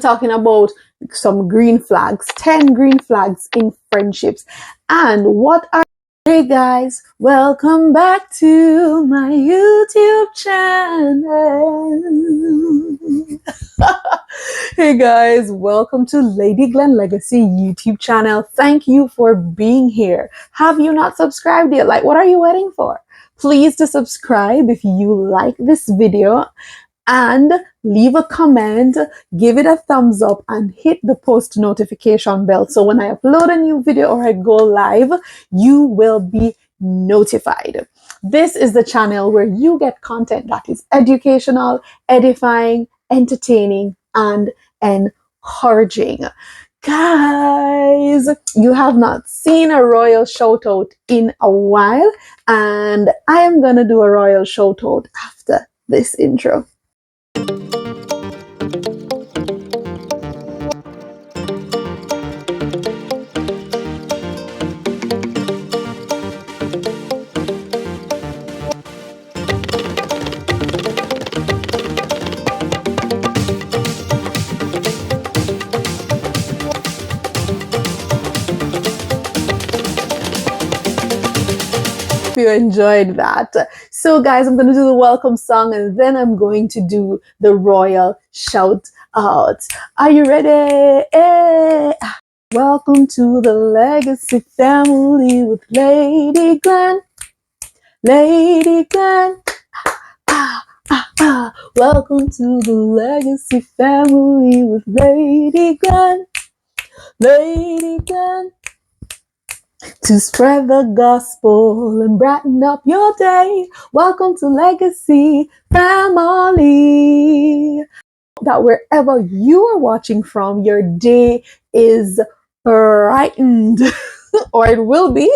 Talking about some green flags, 10 green flags in friendships. And what are, hey guys, welcome back to my YouTube channel. Hey guys, welcome to Lady Glenn Legacy YouTube channel. Thank you for being here. Have you not subscribed yet? Like, what are you waiting for? Please to subscribe if you like this video, and leave a comment, give it a thumbs up, and hit the post notification bell. So when I upload a new video or I go live, you will be notified. This is the channel where you get content that is educational, edifying, entertaining, and encouraging. Guys, you have not seen a royal shout out in a while, and I am gonna do a royal shout out after this intro. You enjoyed that. So guys, I'm going to do the welcome song and then I'm going to do the royal shout out. Are you ready? Welcome to the Legacy family with Lady Glenn. Lady Glenn. Welcome to the Legacy family with Lady Glenn. Lady Glenn. To spread the gospel and brighten up your day. Welcome to Legacy Family. That wherever you are watching from, your day is brightened, or it will be.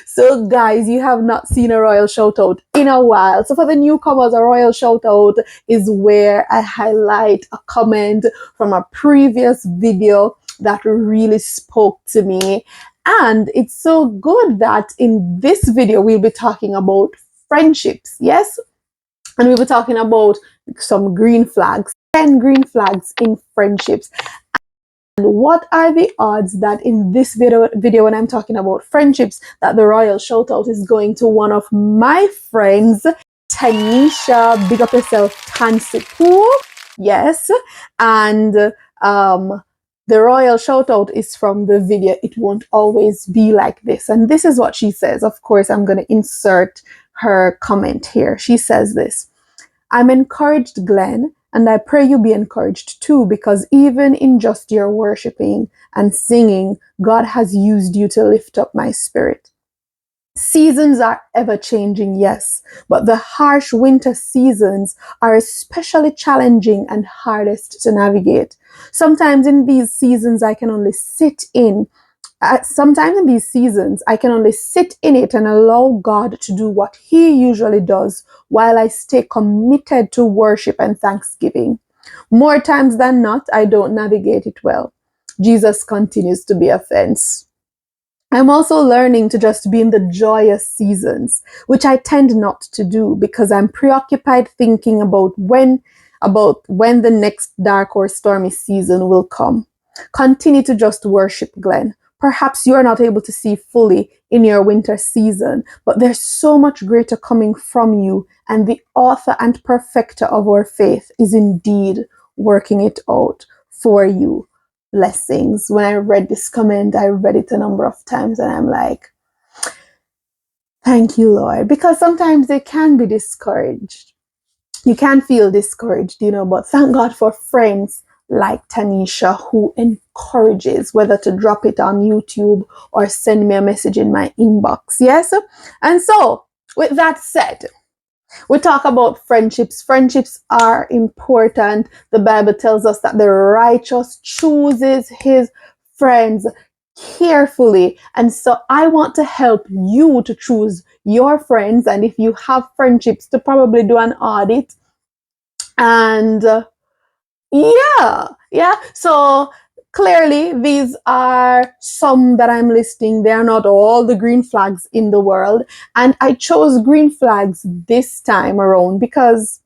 So guys, you have not seen a royal shout out in a while. So for the newcomers, a royal shout out is where I highlight a comment from a previous video that really spoke to me. And it's so good that in this video, we'll be talking about friendships, yes? And we'll be talking about some green flags, 10 green flags in friendships. And what are the odds that in this video when I'm talking about friendships, that the royal shout out is going to one of my friends, Tanisha, big up yourself, Tansipu, yes? And, the royal shout out is from the video. It won't always be like this. And this is what she says. Of course, I'm going to insert her comment here. She says this: I'm encouraged, Glenn, and I pray you be encouraged too, because even in just your worshiping and singing, God has used you to lift up my spirit. Seasons are ever changing, yes, but the harsh winter seasons are especially challenging and hardest to navigate. Sometimes in these seasons, I can only sit in it and allow God to do what He usually does while I stay committed to worship and thanksgiving. More times than not, I don't navigate it well. Jesus continues to be a fence. I'm also learning to just be in the joyous seasons, which I tend not to do because I'm preoccupied thinking about when the next dark or stormy season will come. Continue to just worship, Glenn. Perhaps you're not able to see fully in your winter season, but there's so much greater coming from you, and the author and perfecter of our faith is indeed working it out for you. Blessings. When I read this comment, I read it a number of times and I'm like, thank you, Lord, because sometimes they can be discouraged. You can feel discouraged, but thank God for friends like Tanisha who encourages, whether to drop it on YouTube or send me a message in my inbox. Yes. And so with that said, we talk about friendships. Friendships are important. The Bible tells us that the righteous chooses his friends carefully. And so I want to help you to choose your friends. And if you have friendships, to probably do an audit. And yeah. So clearly, these are some that I'm listing. They are not all the green flags in the world. And I chose green flags this time around because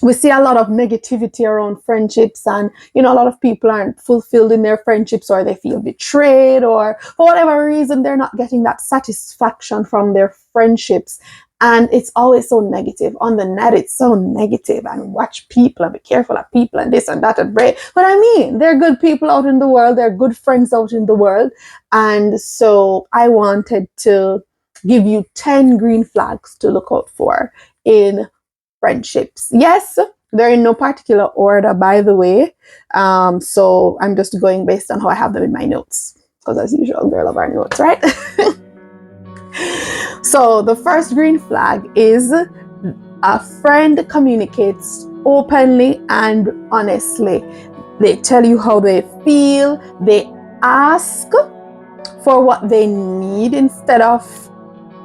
we see a lot of negativity around friendships, and a lot of people aren't fulfilled in their friendships, or they feel betrayed, or for whatever reason they're not getting that satisfaction from their friendships. And it's always so negative on the net. It's so negative, and watch people and be careful of people and this and that and break. But I mean, they're good people out in the world. They're good friends out in the world. And so I wanted to give you 10 green flags to look out for in friendships. Yes, they're in no particular order, by the way. So I'm just going based on how I have them in my notes. Because as usual, girl of our notes, right? So the first green flag is a friend communicates openly and honestly. They tell you how they feel. They ask for what they need instead of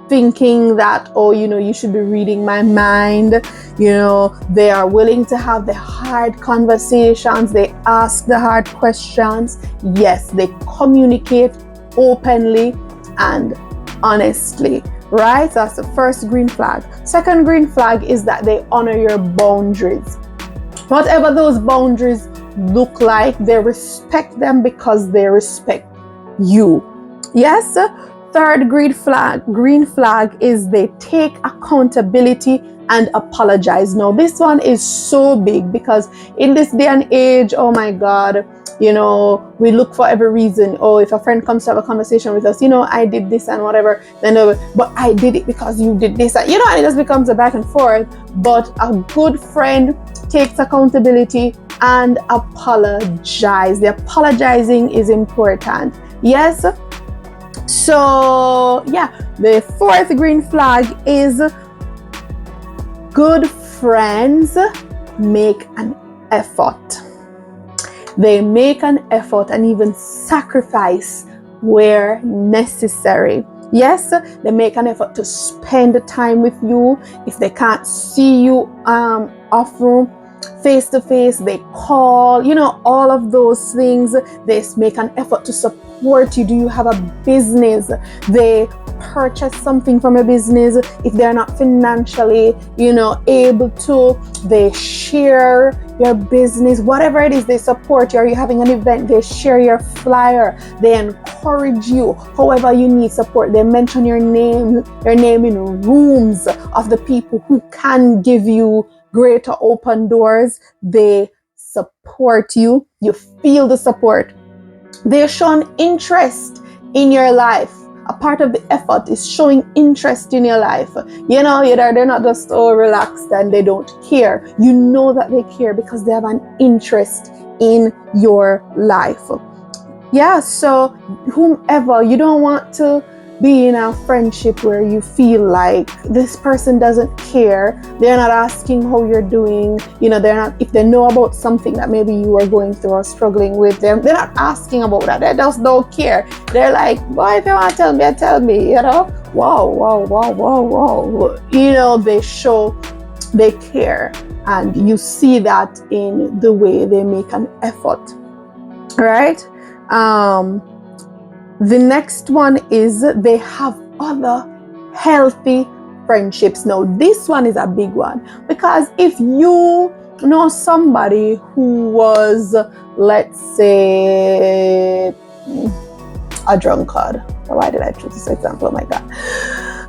thinking that, oh, you should be reading my mind. They are willing to have the hard conversations. They ask the hard questions. Yes, they communicate openly and honestly, right? So that's the first green flag. Second green flag is that they honor your boundaries. Whatever those boundaries look like, they respect them because they respect you. Yes. Third green flag is they take accountability and apologize. Now, this one is so big because in this day and age, oh my God, we look for every reason. Oh, if a friend comes to have a conversation with us, I did this and whatever, then but I did it because you did this, and it just becomes a back and forth. But a good friend takes accountability and apologize. The apologizing is important. Yes. So yeah, the fourth green flag is good friends make an effort. They make an effort and even sacrifice where necessary. Yes, they make an effort to spend time with you. If they can't see you often, face to face, they call, all of those things. They make an effort to support you. Do you have a business? They purchase something from a business. If they're not financially, able to, they share your business. Whatever it is, they support you. Are you having an event? They share your flyer. They encourage you. However you need support, they mention your name in rooms of the people who can give you greater open doors. They support you. You feel the support. They show an interest in your life. A part of the effort is showing interest in your life. They're not just so relaxed and they don't care. You know that they care because they have an interest in your life. Yeah, so whomever, you don't want to be in a friendship where you feel like this person doesn't care. They're not asking how you're doing. They're not, if they know about something that maybe you are going through or struggling with them, they're not asking about that. They just don't care. They're like, boy, if you want to tell me, wow. They show they care, and you see that in the way they make an effort, right? The next one is they have other healthy friendships. Now, this one is a big one because if you know somebody who was, let's say, a drunkard. Why did I choose this example? Oh my God.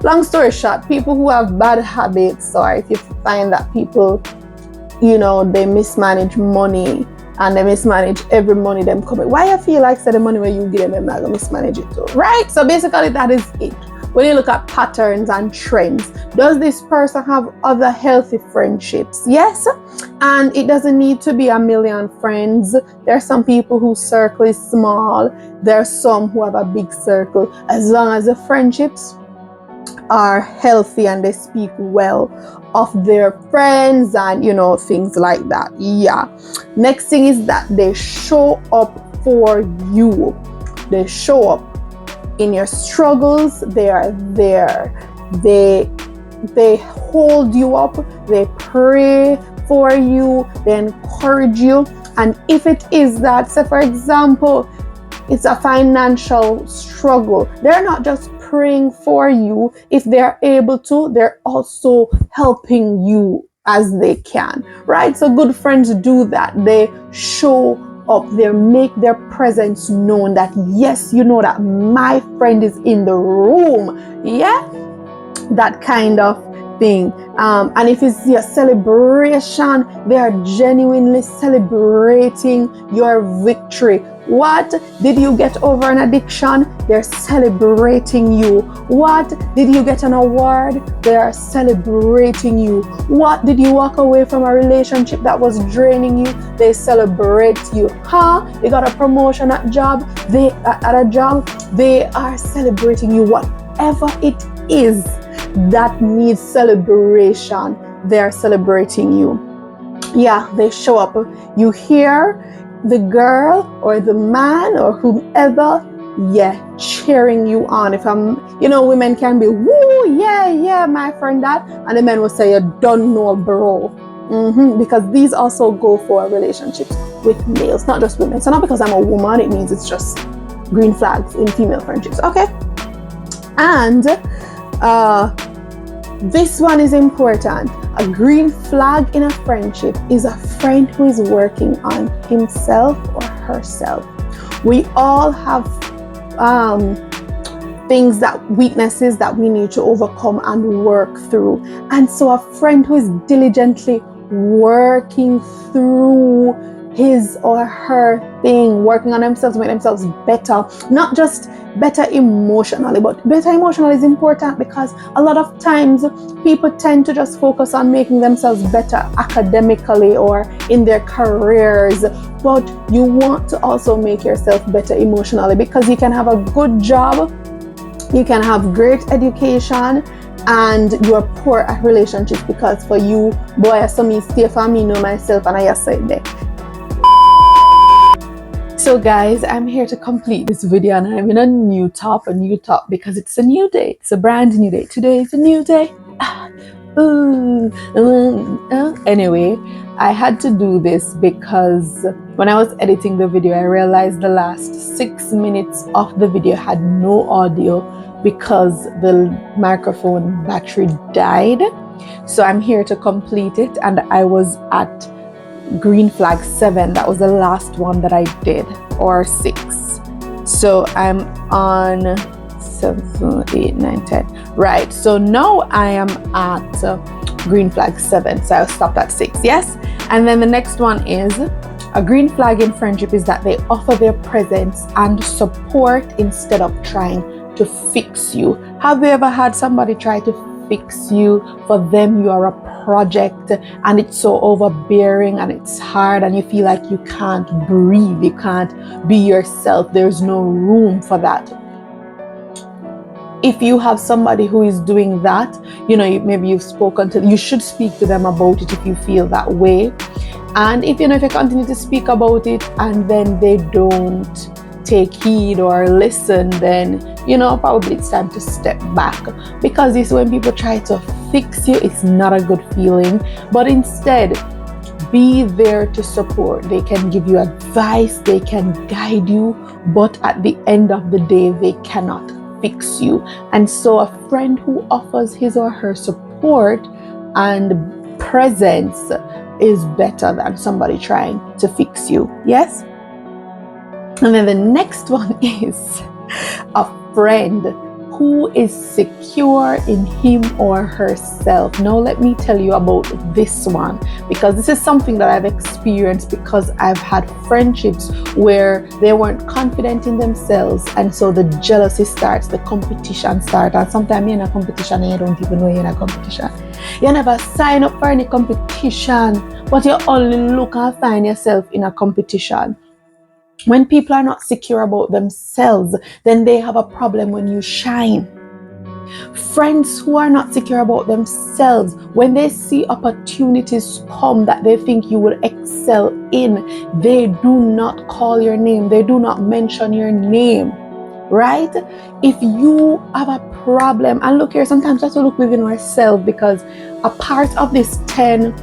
Long story short, people who have bad habits, or if you find that people, they mismanage money, and they mismanage every money them coming. Why you feel like the money where you give them not gonna mismanage it too, right? So basically that is it. When you look at patterns and trends, does this person have other healthy friendships? Yes, and it doesn't need to be a million friends. There are some people whose circle is small. There are some who have a big circle. As long as the friendships are healthy and they speak well of their friends and things like that. Yeah. Next thing is that they show up for you. They show up in your struggles. They are there. They hold you up. They pray for you. They encourage you. And if it is that, say for example, it's a financial struggle, they're not just praying for you. If they're able to, they're also helping you as they can, right? So good friends do that. They show up, they make their presence known, that yes, you know that my friend is in the room. Yeah, that kind of thing. And if it's your celebration, they are genuinely celebrating your victory. What did you get over an addiction? They're celebrating you. What did you get an award? They are celebrating you. What did you walk away from a relationship that was draining you? They celebrate you. You got a promotion at a job, they are celebrating you. Whatever it is that needs celebration, they're celebrating you. Yeah, they show up. You hear the girl or the man or whomever, cheering you on. If women can be, woo, yeah, my friend that, and the men will say, you don't know, bro. Because these also go for relationships with males, not just women. So not because I'm a woman, it means it's just green flags in female friendships. Okay. And this one is important. A green flag in a friendship is a friend who is working on himself or herself. We all have weaknesses that we need to overcome and work through. And so a friend who is diligently working through his or her thing, working on themselves, make themselves better, not just better emotionally, but better emotionally is important because a lot of times people tend to just focus on making themselves better academically or in their careers, but you want to also make yourself better emotionally, because you can have a good job, you can have great education, and you're poor at relationships because for you, boy, I saw me stay for me, know myself, and I just said that. So guys, I'm here to complete this video, and I'm in a new top because it's a new day. It's a brand new day. Today is a new day. Anyway, I had to do this because when I was editing the video, I realized the last 6 minutes of the video had no audio because the microphone battery died. So I'm here to complete it, and I was at green flag 7. That was the last one that I did, or 6. So I'm on 7, 8, 9, 10. Right. So now I am at green flag 7. So I'll stop at 6. Yes. And then the next one is a green flag in friendship is that they offer their presence and support instead of trying to fix you. Have you ever had somebody try to fix you? For them, you are a project, and it's so overbearing and it's hard, and you feel like you can't breathe, you can't be yourself. There's no room for that. If you have somebody who is doing that, maybe you've spoken to, you should speak to them about it if you feel that way. And if you continue to speak about it and then they don't take heed or listen, then probably it's time to step back, because this, when people try to fix you, it's not a good feeling. But instead, be there to support. They can give you advice, they can guide you, but at the end of the day, they cannot fix you. And so a friend who offers his or her support and presence is better than somebody trying to fix you. Yes. And then the next one is a friend who is secure in him or herself. Now let me tell you about this one, because this is something that I've experienced, because I've had friendships where they weren't confident in themselves, and so the jealousy starts, the competition starts, and sometimes you're in a competition and you don't even know you're in a competition. You never sign up for any competition, but you only look and find yourself in a competition. When people are not secure about themselves, then they have a problem when you shine. Friends who are not secure about themselves, when they see opportunities come that they think you will excel in, they do not call your name, they do not mention your name, right? If you have a problem, and look here, sometimes we have to look within ourselves, because a part of this 10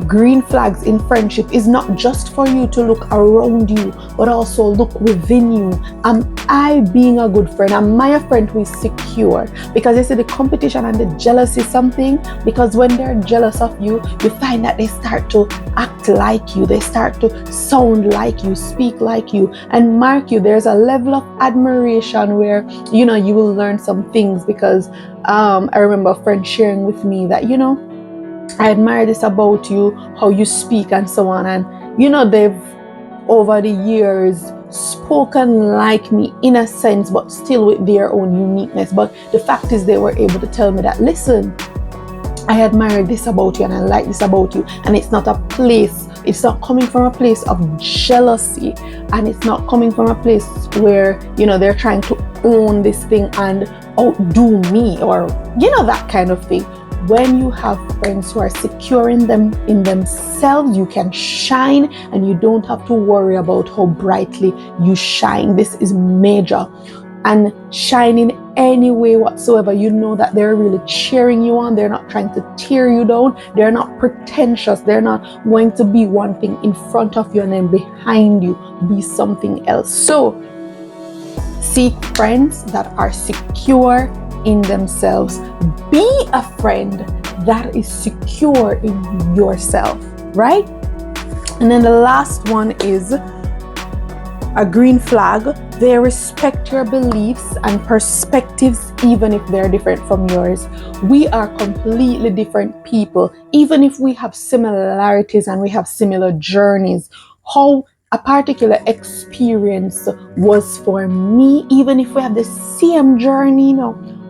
Green flags in friendship is not just for you to look around you, but also look within you. Am I being a good friend? Am I a friend who is secure? Because you see, the competition and the jealousy is something, because when they're jealous of you, you find that they start to act like you, they start to sound like you, speak like you, and mark you. There's a level of admiration where, you will learn some things, because I remember a friend sharing with me that, I admire this about you, how you speak and so on. And, they've over the years spoken like me in a sense, but still with their own uniqueness. But the fact is, they were able to tell me that, listen, I admire this about you and I like this about you. And it's not coming from a place of jealousy, and it's not coming from a place where, they're trying to own this thing and outdo me, or, that kind of thing. When you have friends who are secure in themselves, you can shine and you don't have to worry about how brightly you shine. This is major. And shine in any way whatsoever. You know that they're really cheering you on. They're not trying to tear you down. They're not pretentious. They're not going to be one thing in front of you and then behind you be something else. So seek friends that are secure in themselves. Be a friend that is secure in yourself, right? And then the last one is a green flag. They respect your beliefs and perspectives, even if they're different from yours. We are completely different people, even if we have similarities and we have similar journeys. How a particular experience was for me, even if we have the same journey,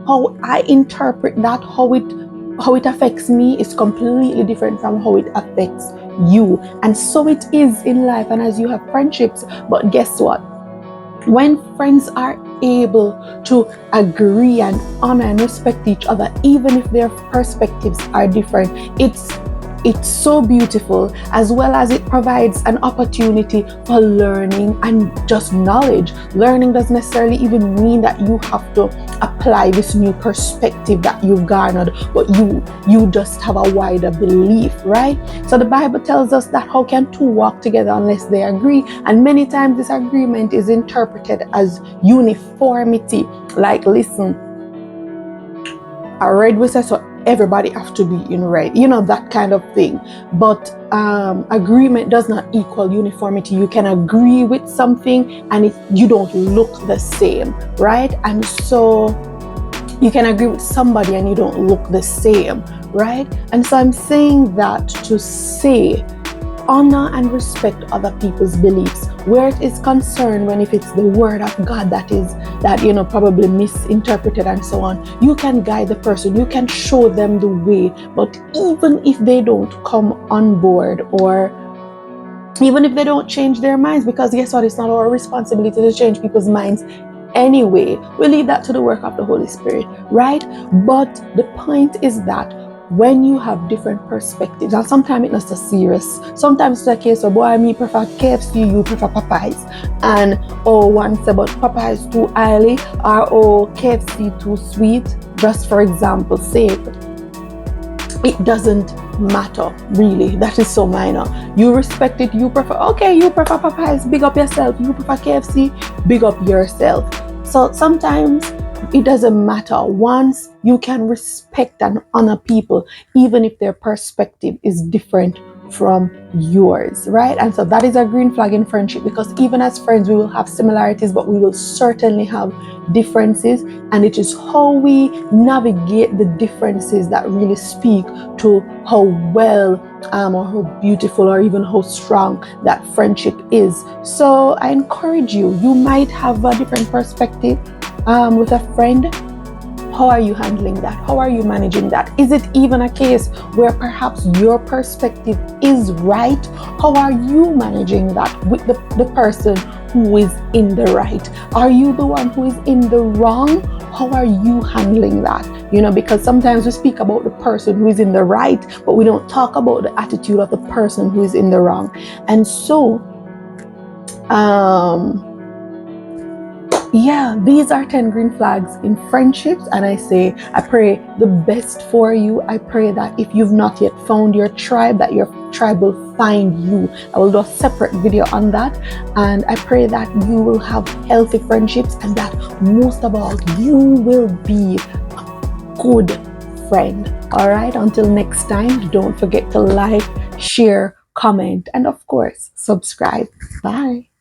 how I interpret that, how it affects me is completely different from how it affects you. And so it is in life and as you have friendships. But guess what? When friends are able to agree and honor and respect each other, even if their perspectives are different, it's so beautiful, as well as it provides an opportunity for learning and just knowledge. Learning doesn't necessarily even mean that you have to apply this new perspective that you've garnered, but you just have a wider belief, right? So the Bible tells us that how can two walk together unless they agree? And many times this agreement is interpreted as uniformity. Like, listen, I read with us, so everybody have to be in red, that kind of thing. But agreement does not equal uniformity. You can agree with something and you don't look the same, right? And so you can agree with somebody and you don't look the same, right? And so I'm saying that to say, honor and respect other people's beliefs where it is concerned. When if it's the word of God that probably misinterpreted and so on, you can guide the person, you can show them the way. But even if they don't come on board, or even if they don't change their minds, because guess what, it's not our responsibility to change people's minds anyway. We leave that to the work of the Holy Spirit, right? But the point is that when you have different perspectives, and sometimes it's not so serious. Sometimes it's a case of, boy, me prefer KFC, you prefer Popeyes. And, one say, but Popeyes too oily, or KFC too sweet, just for example's sake. It doesn't matter, really. That is so minor. You respect it, you prefer Popeyes, big up yourself. You prefer KFC, big up yourself. So sometimes it doesn't matter. Once you can respect and honor people, even if their perspective is different from yours, right? And so that is a green flag in friendship, because even as friends, we will have similarities, but we will certainly have differences. And it is how we navigate the differences that really speak to how well or how beautiful or even how strong that friendship is. So I encourage you might have a different perspective with a friend. How are you handling that? How are you managing that? Is it even a case where perhaps your perspective is right? How are you managing that with the person who is in the right? Are you the one who is in the wrong? How are you handling that? Because sometimes we speak about the person who is in the right, but we don't talk about the attitude of the person who is in the wrong. And so, yeah, these are 10 green flags in friendships. And I say, I pray the best for you. I pray that if you've not yet found your tribe, that your tribe will find you. I will do a separate video on that. And I pray that you will have healthy friendships and that most of all, you will be a good friend. All right, until next time, don't forget to like, share, comment, and of course, subscribe. Bye.